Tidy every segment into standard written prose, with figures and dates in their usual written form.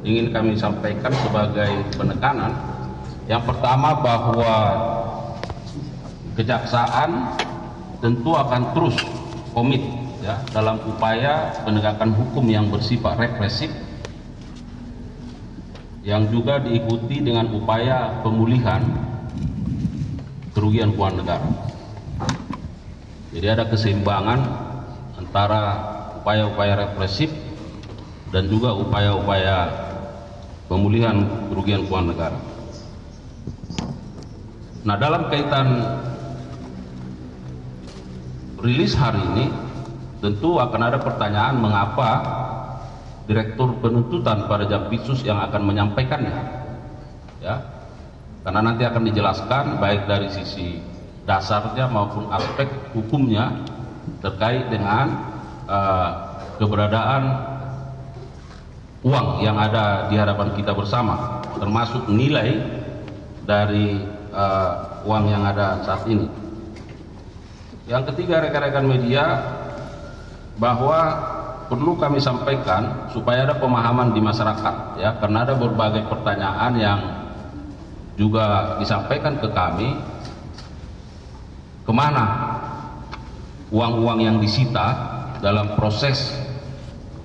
ingin kami sampaikan sebagai penekanan. Yang pertama, bahwa kejaksaan tentu akan terus komit ya dalam upaya penegakan hukum yang bersifat represif, yang juga diikuti dengan upaya pemulihan kerugian keuangan negara. Jadi ada keseimbangan antara upaya-upaya represif dan juga upaya-upaya pemulihan kerugian keuangan negara. Nah, dalam kaitan rilis hari ini tentu akan ada pertanyaan mengapa Direktur Penuntutan pada Jampitsus yang akan menyampaikannya, ya, karena nanti akan dijelaskan baik dari sisi dasarnya maupun aspek hukumnya terkait dengan keberadaan uang yang ada di hadapan kita bersama, termasuk nilai dari uang yang ada saat ini. Yang ketiga, rekan-rekan media, bahwa perlu kami sampaikan supaya ada pemahaman di masyarakat, ya, karena ada berbagai pertanyaan yang juga disampaikan ke kami, kemana uang-uang yang disita dalam proses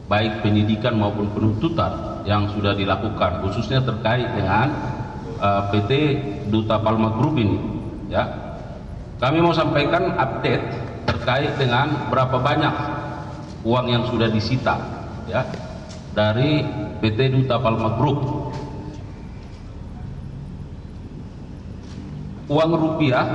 baik penyidikan maupun penuntutan yang sudah dilakukan, khususnya terkait dengan PT Duta Palma Group ini, ya. Kami mau sampaikan update terkait dengan berapa banyak uang yang sudah disita, ya, dari PT Duta Palma Group. Uang rupiah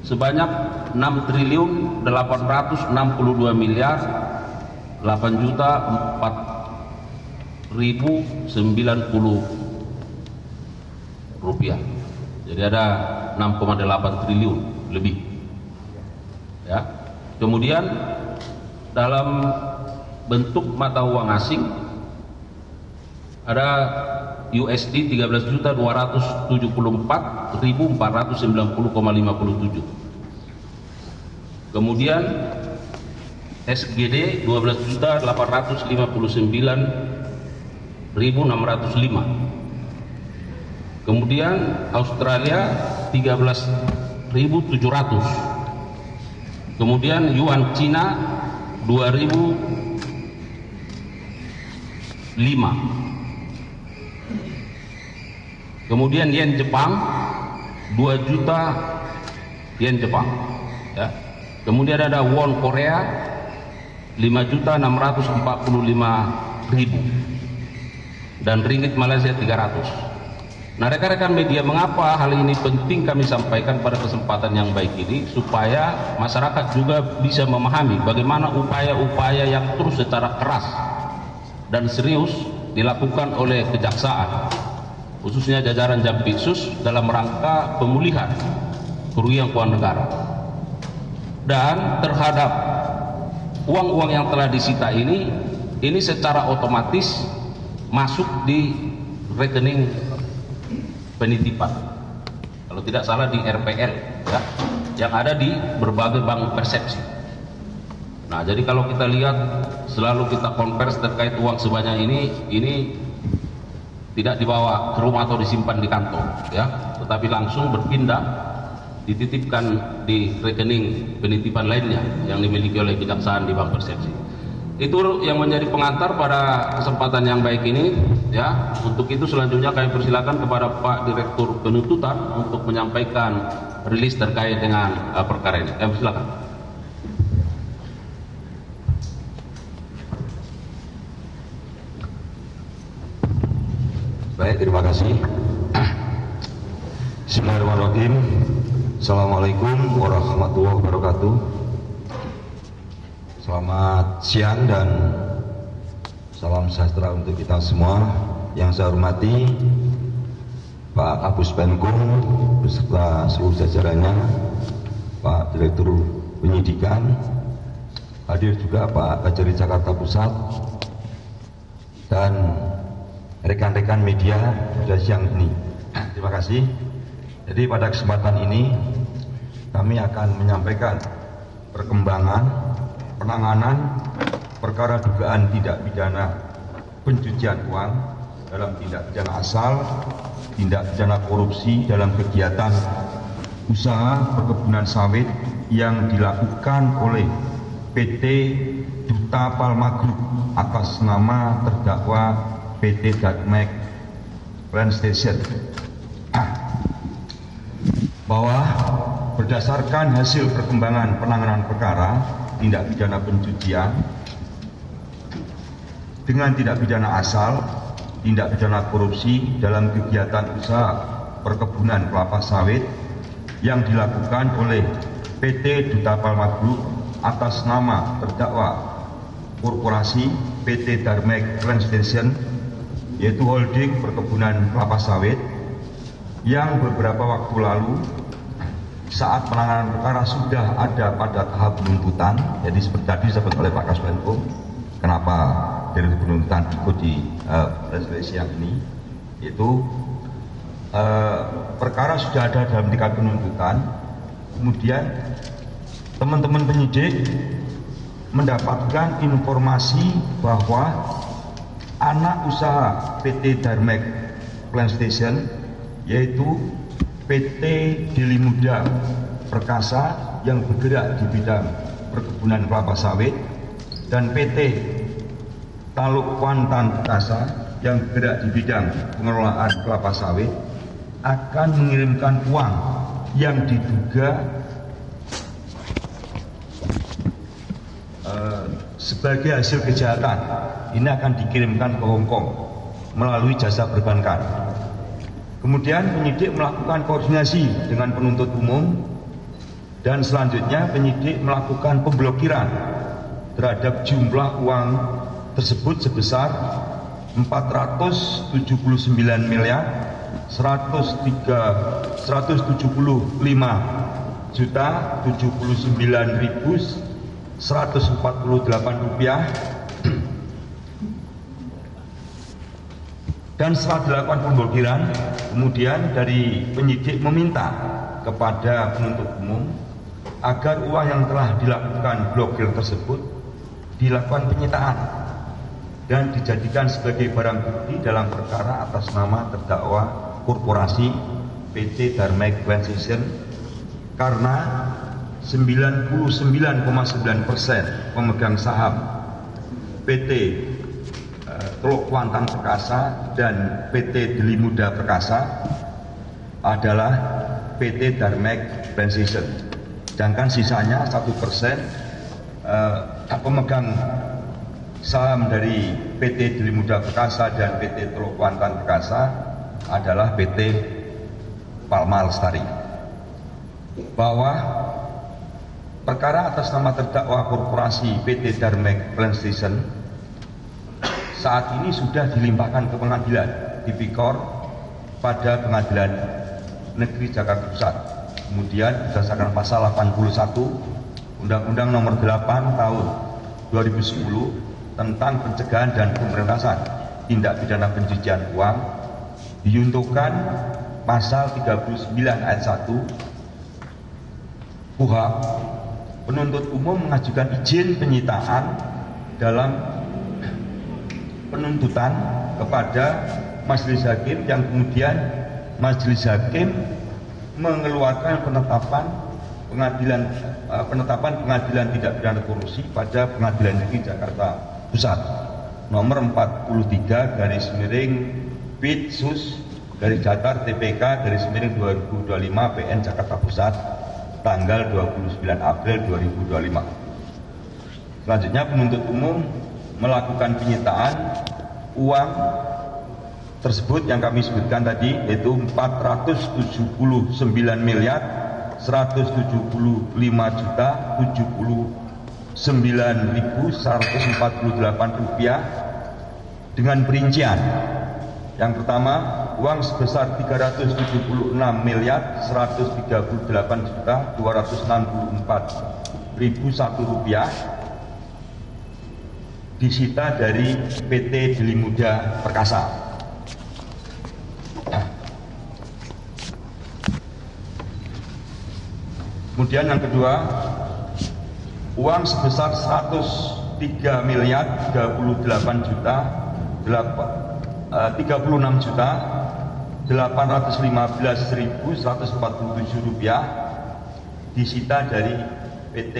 sebanyak 6.862.804.090 rupiah. Jadi ada 6,8 triliun lebih, ya. Kemudian dalam bentuk mata uang asing ada USD 13.274.490,57. Kemudian SGD 12.859.605. Kemudian Australia 13.700. Kemudian yuan Cina 2.005. Kemudian yen Jepang 2 juta yen Jepang, ya. Kemudian ada won Korea 5.645.000 dan ringgit Malaysia 300. Nah, rekan-rekan media, mengapa hal ini penting kami sampaikan pada kesempatan yang baik ini, supaya masyarakat juga bisa memahami bagaimana upaya-upaya yang terus secara keras dan serius dilakukan oleh kejaksaan, khususnya jajaran Jampitsus, dalam rangka pemulihan kerugian keuangan negara. Dan terhadap uang-uang yang telah disita ini secara otomatis masuk di rekening penitipan, kalau tidak salah di RPL, ya, yang ada di berbagai bank persepsi. Nah, jadi kalau kita lihat, selalu kita konvers terkait uang sebanyak ini tidak dibawa ke rumah atau disimpan di kantong, ya, tetapi langsung berpindah, dititipkan di rekening penitipan lainnya yang dimiliki oleh kejaksaan di bank persepsi. Itu yang menjadi pengantar pada kesempatan yang baik ini, ya. Untuk itu selanjutnya kami persilakan kepada Pak Direktur Penuntutan untuk menyampaikan rilis terkait dengan perkara ini. Silakan. Baik, terima kasih. Bismillahirrahmanirrahim. Assalamualaikum warahmatullahi wabarakatuh. Selamat siang dan salam sejahtera untuk kita semua. Yang saya hormati Pak Kapus Penkum beserta seluruh jajarannya, Pak Direktur Penyidikan, hadir juga Pak Kajari Jakarta Pusat, dan rekan-rekan media pada siang ini. Terima kasih. Jadi pada kesempatan ini kami akan menyampaikan perkembangan penanganan perkara dugaan tindak pidana pencucian uang dalam tindak pidana asal, tindak pidana korupsi dalam kegiatan usaha perkebunan sawit yang dilakukan oleh PT Duta Palma Group atas nama terdakwa PT Darmek Land Station. Bahwa berdasarkan hasil perkembangan penanganan perkara tindak pidana pencucian dengan tindak pidana asal, tindak pidana korupsi dalam kegiatan usaha perkebunan kelapa sawit yang dilakukan oleh PT Duta Palma Group atas nama terdakwa korporasi PT Darmek Land Station, yaitu holding perkebunan kelapa sawit, yang beberapa waktu lalu saat penanganan perkara sudah ada pada tahap penuntutan. Jadi seperti tadi disebut oleh Pak Kasmenkum, kenapa dari penuntutan ikut di resolusi yang ini, itu perkara sudah ada dalam tingkat penuntutan. Kemudian teman-teman penyidik mendapatkan informasi bahwa anak usaha PT Darmek Land Station, yaitu PT Deli Muda Perkasa yang bergerak di bidang perkebunan kelapa sawit, dan PT Taluk Kuantan Perkasa yang bergerak di bidang pengelolaan kelapa sawit, akan mengirimkan uang yang diduga sebagai hasil kejahatan ini akan dikirimkan ke Hong Kong melalui jasa perbankan. Kemudian penyidik melakukan koordinasi dengan penuntut umum, dan selanjutnya penyidik melakukan pemblokiran terhadap jumlah uang tersebut sebesar 475.179.148 rupiah. Dan setelah dilakukan pemblokiran, kemudian dari penyidik meminta kepada penuntut umum agar uang yang telah dilakukan blokir tersebut dilakukan penyitaan dan dijadikan sebagai barang bukti dalam perkara atas nama terdakwa korporasi PT Darmek Land Station, karena 99,9% pemegang saham PT Teluk Kuantan Perkasa dan PT Deli Muda Perkasa adalah PT Darmek Land Station. Sedangkan sisanya 1% pemegang saham dari PT Deli Muda Perkasa dan PT Teluk Kuantan Perkasa adalah PT Palma Lestari. Bahwa perkara atas nama terdakwa korporasi PT Darmek Land Station saat ini sudah dilimpahkan ke pengadilan Tipikor pada Pengadilan Negeri Jakarta Pusat. Kemudian berdasarkan pasal 81 Undang-Undang Nomor 8 Tahun 2010 tentang pencegahan dan pemberantasan tindak pidana pencucian uang, diuntukkan pasal 39 ayat 1 KUHP, penuntut umum mengajukan izin penyitaan dalam penuntutan kepada majelis hakim, yang kemudian majelis hakim mengeluarkan penetapan pengadilan tindak pidana korupsi pada Pengadilan Negeri Jakarta Pusat nomor 43 /Pitsus /Jatar TPK /2025 PN Jakarta Pusat tanggal 29 April 2025. Selanjutnya penuntut umum melakukan penyitaan uang tersebut yang kami sebutkan tadi, yaitu 479.175.079.148 rupiah dengan perincian. Yang pertama, uang sebesar 378.264.1 rupiah disita dari PT Deli Muda Perkasa. Kemudian yang kedua, uang sebesar 103.038.800.000 Rp36.815.147 disita dari PT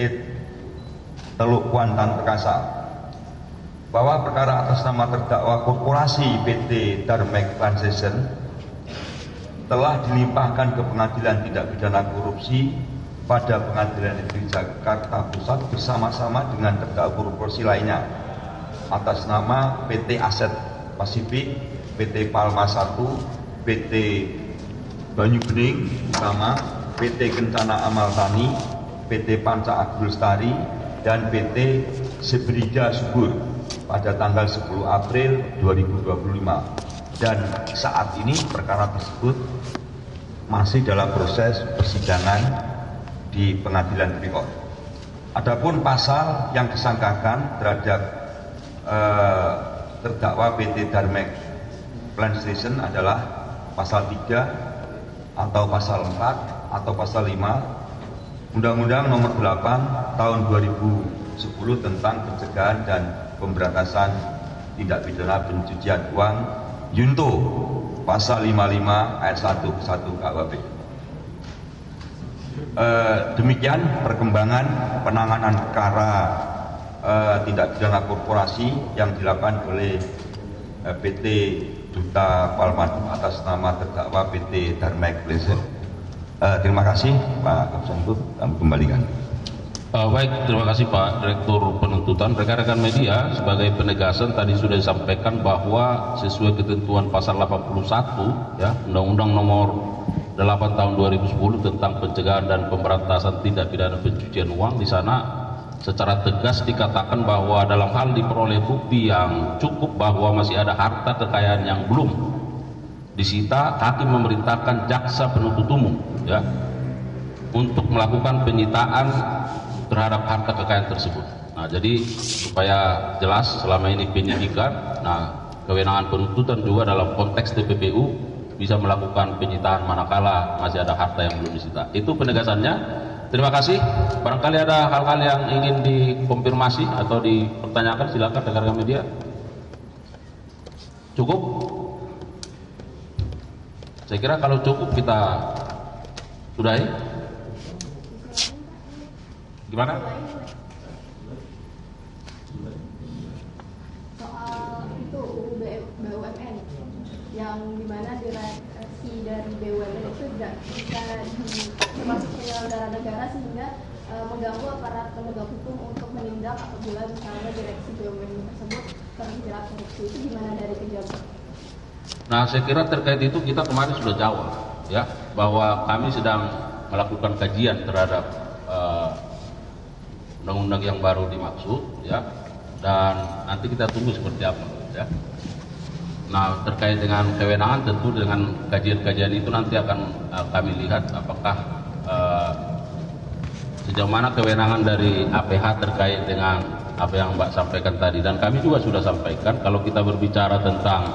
Teluk Kuantan Perkasa, bahwa perkara atas nama terdakwa korporasi PT Darmek Transition telah dilimpahkan ke Pengadilan Tindak Pidana Korupsi pada Pengadilan Negeri Jakarta Pusat bersama-sama dengan terdakwa korupsi lainnya atas nama PT Aset Pasifik, PT Palma 1, PT Banyu Bening Utama, PT Kencana Amal Tani, PT Panca Agul Lestari, dan PT Sebrija Subur pada tanggal 10 April 2025. Dan saat ini perkara tersebut masih dalam proses persidangan di Pengadilan Tipikor. Adapun pasal yang disangkakan terhadap terdakwa PT Darmek Plant Station adalah pasal 3 atau pasal 4 atau pasal 5 Undang-Undang Nomor 8 Tahun 2010 tentang pencegahan dan pemberantasan tindak pidana pencucian uang Junto pasal 55 ayat 1 ke 1 KUHP. Demikian perkembangan penanganan perkara tindak pidana korporasi yang dilakukan oleh PT Duta Palma atas nama terdakwa PT Darmek Pleasure. Terima kasih Pak Kapsanku, kami kembalikan. Baik, terima kasih Pak Direktur Penuntutan. Rekan-rekan media, sebagai penegasan tadi sudah disampaikan bahwa sesuai ketentuan pasal 81 ya Undang-Undang Nomor 8 Tahun 2010 tentang pencegahan dan pemberantasan tindak pidana pencucian uang, di sana secara tegas dikatakan bahwa dalam hal diperoleh bukti yang cukup bahwa masih ada harta kekayaan yang belum disita, hakim memerintahkan jaksa penuntut umum ya untuk melakukan penyitaan terhadap harta kekayaan tersebut. Nah, jadi supaya jelas selama ini penyidikan, nah kewenangan penuntutan juga dalam konteks TPPU bisa melakukan penyitaan manakala masih ada harta yang belum disita. Itu penegasannya. Terima kasih. Barangkali ada hal-hal yang ingin dikonfirmasi atau dipertanyakan, silakan rekan-rekan media. Cukup? Saya kira kalau cukup kita sudahi. Gimana? Soal itu UU BUMN yang dimana direksi dari BUMN itu tidak bisa termasuk penyelenggara negara sehingga mengganggu aparat penegak hukum untuk menindak apabila misalnya direksi BUMN tersebut terjerat korupsi. Itu gimana dari pejabat? Nah, saya kira terkait itu kita kemarin sudah jawab ya, bahwa kami sedang melakukan kajian terhadap undang-undang yang baru dimaksud ya, dan nanti kita tunggu seperti apa ya. Nah, terkait dengan kewenangan tentu dengan kajian-kajian itu nanti akan kami lihat apakah sejauh mana kewenangan dari APH terkait dengan apa yang Mbak sampaikan tadi, dan kami juga sudah sampaikan kalau kita berbicara tentang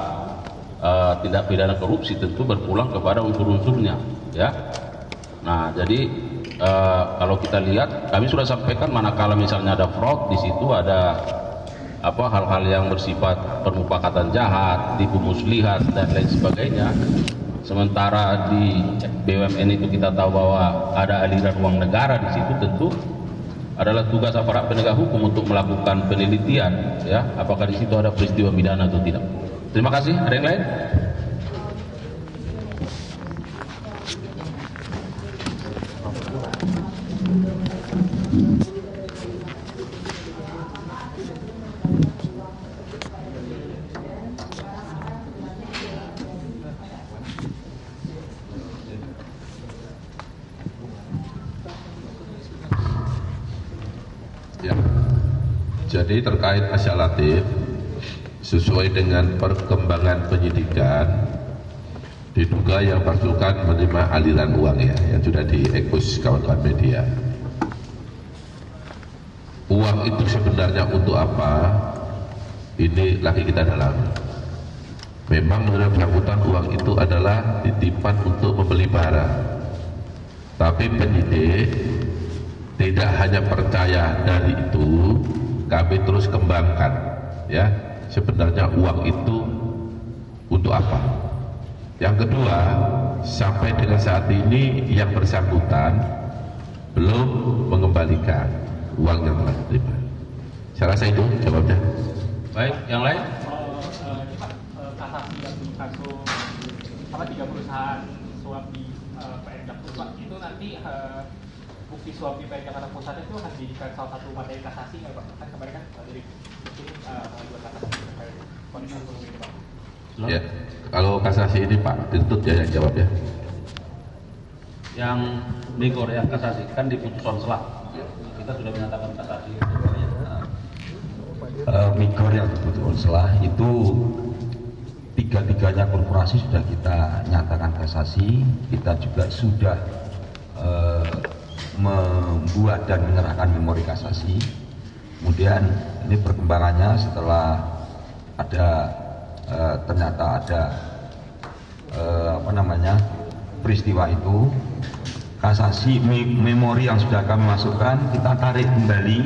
tindak pidana korupsi tentu berpulang kepada unsur-unsurnya ya. Nah, jadi kalau kita lihat, kami sudah sampaikan manakala misalnya ada fraud, di situ ada hal-hal yang bersifat permufakatan jahat, tipu muslihat dan lain sebagainya. Sementara di BUMN itu kita tahu bahwa ada aliran uang negara di situ, tentu adalah tugas aparat penegak hukum untuk melakukan penelitian ya, apakah di situ ada peristiwa pidana atau tidak. Terima kasih. Ada yang lain? Ya. Jadi terkait asyalatif sesuai dengan perkembangan penyidikan diduga yang bersangkutan menerima aliran uang ya yang sudah diekspos kawan-kawan media. Uang itu sebenarnya untuk apa? Ini lagi kita dalami. Memang menurut bersangkutan uang itu adalah titipan untuk membeli barang. Tapi penyidik tidak hanya percaya dari itu, kami terus kembangkan ya. sebenarnya uang itu untuk apa. Yang kedua, sampai dengan saat ini yang bersangkutan belum mengembalikan uang yang telah diterima. Saya rasa itu jawabnya. Baik, yang lain? Kasasi yang kasus apa 3 perusahaan suap di PN Jakarta Pusat itu nanti bukti suap di PN Jakarta Pusat itu akan dijadikan salah satu materi kasasi nggak Pak? Kan kemarin kan dari mungkin pengajuan kasasi terkait kondisi hukum ini Pak. Ya, kalau kasasi ini Pak Dintut ya yang jawab ya. Yang Migor yang kasasi kan di putusan selah. Kita sudah menyatakan kasasi. Migor yang kebetulan selah itu tiga-tiganya korporasi sudah kita nyatakan kasasi. Kita juga sudah membuat dan menyerahkan memori kasasi. Kemudian ini perkembangannya setelah ada ternyata ada peristiwa itu, kasasi memori yang sudah kami masukkan kita tarik kembali,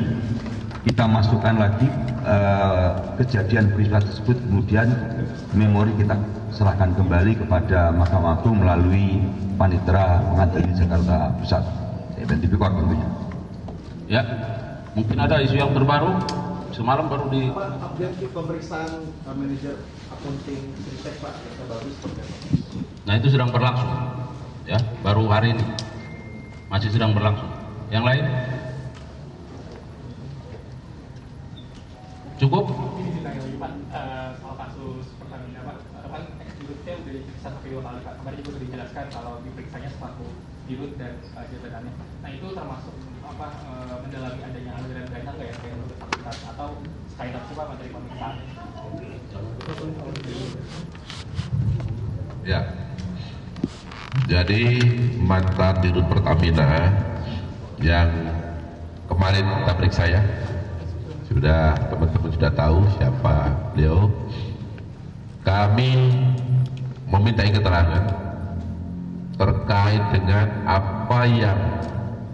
kita masukkan lagi kejadian peristiwa tersebut, kemudian memori kita serahkan kembali kepada Mahkamah Agung melalui Panitera Pengadilan Jakarta Pusat dan Tipikor tentunya. Ya, mungkin ada isu yang terbaru. Semalam baru di update pemeriksaan manajer akunting Fintech Pak, yang baru seperti apa? Nah, itu sedang berlangsung. Ya, baru hari ini. Masih sedang berlangsung. Yang lain? Cukup? Ini ditanya lagi Pak soal kasus Pertamina Pak. Kan ex-dirutnya udah diperiksa sampai 2 kali Pak. Kemarin juga sudah dijelaskan kalau diperiksanya selaku dirut dan jabatannya. Nah itu termasuk apa mendalami adanya aliran dana nggak ya kayak menurut fakultas atau sekali lagi Pak materi pemeriksaan? Ya. Jadi mantan dirut Pertamina yang kemarin kita periksa ya, sudah teman-teman sudah tahu siapa beliau. Kami meminta keterangan terkait dengan apa yang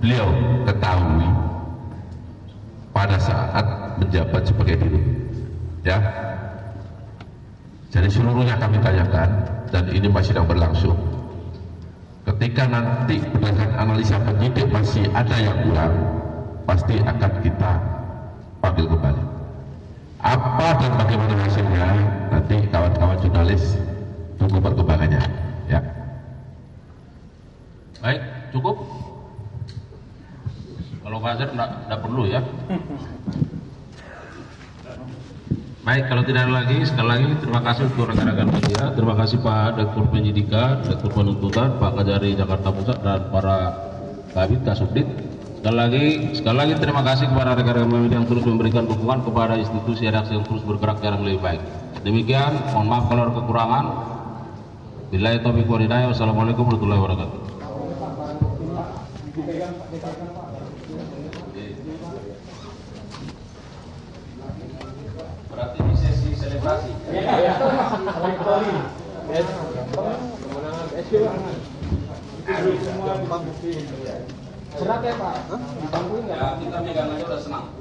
beliau ketahui pada saat menjabat sebagai dirut. Ya. Jadi seluruhnya kami tanyakan dan ini masih sedang berlangsung. Ketika nanti berdasarkan analisa penyidik masih ada yang kurang, pasti akan kita panggil kembali. Apa dan bagaimana hasilnya nanti kawan-kawan jurnalis tunggu perkembangannya. Ya. Baik, cukup? Kalau Fajar enggak perlu ya. Baik, kalau tidak ada lagi, sekali lagi terima kasih untuk rekan-rekan media. Terima kasih Pak Direktur Penyidikan, Direktur Penuntutan, Pak Kajari Jakarta Pusat, dan para Kabit Kasubdit. Sekali lagi terima kasih kepada rekan-rekan media yang terus memberikan dukungan kepada institusi redaksi yang terus bergerak yang lebih baik. Demikian, mohon maaf kalau ada kekurangan. Billahi taufiq wal hidayah. Wassalamualaikum warahmatullahi wabarakatuh. Berarti di sesi selebrasi. Berat ya Pak? Dibantuin nggak? Ya, kita megang aja udah senang.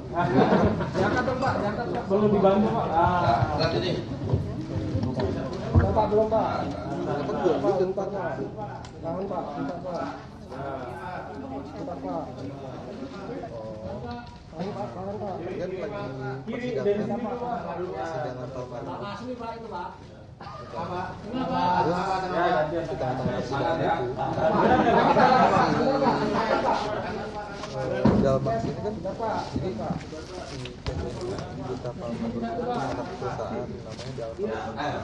Diangkat dong Pak, diangkat Pak. Belum dibantu Pak. Berat ini. Belum Pak, belum Pak. Belum Pak. Tangan Pak, bentar Pak. Bentar Pak. Tangan Pak. Kan lagi persidangan Palma. Asli Pak itu Pak. Terus kita persidangan itu dalam aksi ini kan jadi si Duta Palma itu anak perusahaan namanya Dalma itu. Nah,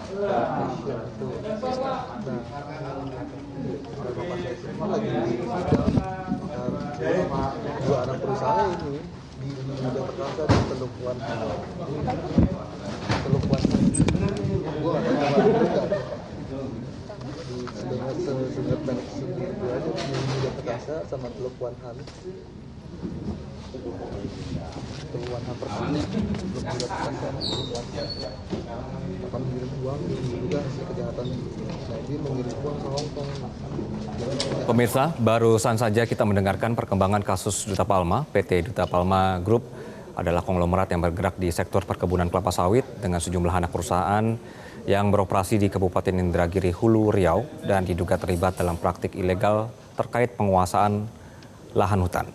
beberapa sesi itu lagi di dua anak perusahaan ini di bidang perkasa di Teluk Wan gue gak tahu nama itu gak di seingat banyak sini gue aja di bidang perkasa sama Teluk Wan Han persis Teluk Bidang Perkasa Teluk Wan Han akan mengirim uang juga hasil kejahatan. Nah dia mengirim uang ke Hongkong. Pemirsa, barusan saja kita mendengarkan perkembangan kasus Duta Palma, PT Duta Palma Group adalah konglomerat yang bergerak di sektor perkebunan kelapa sawit dengan sejumlah anak perusahaan yang beroperasi di Kabupaten Indragiri Hulu, Riau dan diduga terlibat dalam praktik ilegal terkait penguasaan lahan hutan.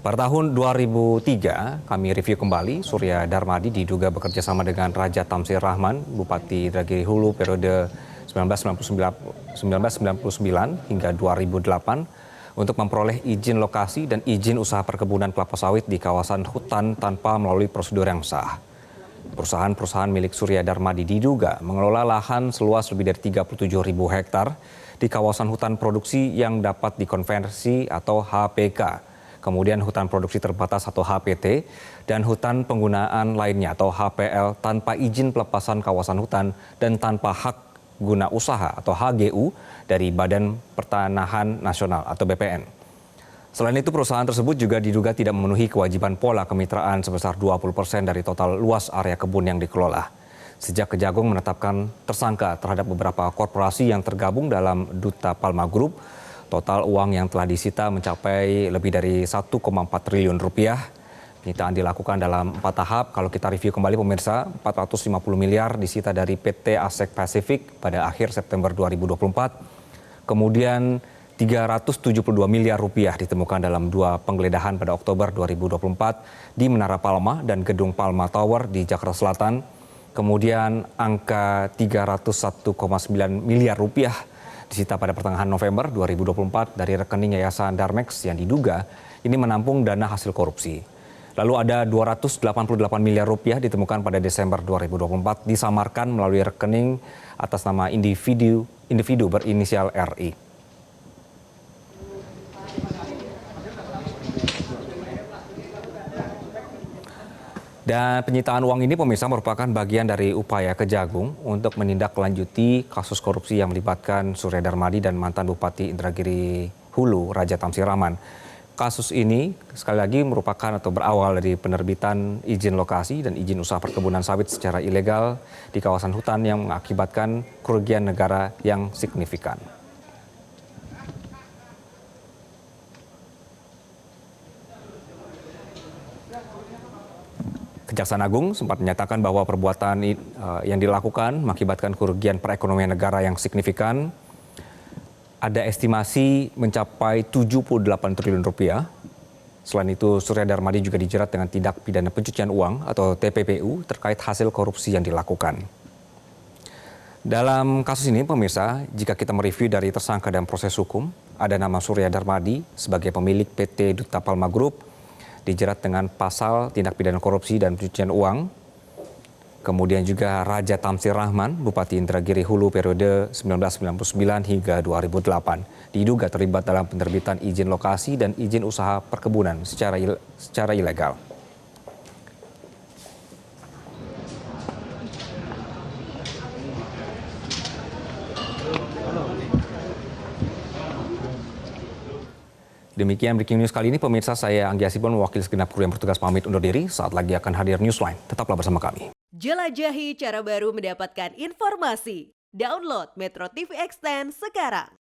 Pada tahun 2003, kami review kembali Surya Darmadi diduga bekerja sama dengan Raja Tamsir Rahman, Bupati Indragiri Hulu periode 1999 hingga 2008 untuk memperoleh izin lokasi dan izin usaha perkebunan kelapa sawit di kawasan hutan tanpa melalui prosedur yang sah. Perusahaan-perusahaan milik Surya Darmadi diduga mengelola lahan seluas lebih dari 37.000 hektar di kawasan hutan produksi yang dapat dikonversi atau HPK, kemudian hutan produksi terbatas atau HPT, dan hutan penggunaan lainnya atau HPL tanpa izin pelepasan kawasan hutan dan tanpa hak guna usaha atau HGU dari Badan Pertanahan Nasional atau BPN. Selain itu, perusahaan tersebut juga diduga tidak memenuhi kewajiban pola kemitraan sebesar 20% dari total luas area kebun yang dikelola. Sejak Kejagung menetapkan tersangka terhadap beberapa korporasi yang tergabung dalam Duta Palma Group, total uang yang telah disita mencapai lebih dari 1,4 triliun rupiah. Penyitaan dilakukan dalam 4 tahap. Kalau kita review kembali pemirsa, 450 miliar disita dari PT Asek Pacific pada akhir September 2024. Kemudian 372 miliar rupiah ditemukan dalam 2 penggeledahan pada Oktober 2024 di Menara Palma dan Gedung Palma Tower di Jakarta Selatan. Kemudian angka 301,9 miliar rupiah disita pada pertengahan November 2024 dari rekening Yayasan Darmex yang diduga ini menampung dana hasil korupsi. Lalu ada 288 miliar rupiah ditemukan pada Desember 2024 disamarkan melalui rekening atas nama individu berinisial RI. Dan penyitaan uang ini pemirsa merupakan bagian dari upaya Kejagung untuk menindaklanjuti kasus korupsi yang melibatkan Surya Darmadi dan mantan Bupati Indragiri Hulu, Raja Tamsir Rahman. Kasus ini sekali lagi merupakan atau berawal dari penerbitan izin lokasi dan izin usaha perkebunan sawit secara ilegal di kawasan hutan yang mengakibatkan kerugian negara yang signifikan. Kejaksaan Agung sempat menyatakan bahwa perbuatan yang dilakukan mengakibatkan kerugian perekonomian negara yang signifikan. Ada estimasi mencapai 78 triliun rupiah. Selain itu, Surya Darmadi juga dijerat dengan tindak pidana pencucian uang atau TPPU terkait hasil korupsi yang dilakukan. Dalam kasus ini, pemirsa, jika kita mereview dari tersangka dan proses hukum, ada nama Surya Darmadi sebagai pemilik PT Duta Palma Group, dijerat dengan pasal tindak pidana korupsi dan pencucian uang. Kemudian juga Raja Tamsir Rahman, Bupati Indragiri Hulu periode 1999 hingga 2008, diduga terlibat dalam penerbitan izin lokasi dan izin usaha perkebunan secara ilegal. Demikian breaking news kali ini, pemirsa. Saya Anggi Asibon, mewakili segenap kru yang bertugas pamit undur diri. Saat lagi akan hadir Newsline. Tetaplah bersama kami. Jelajahi cara baru mendapatkan informasi. Download Metro TV Extend sekarang.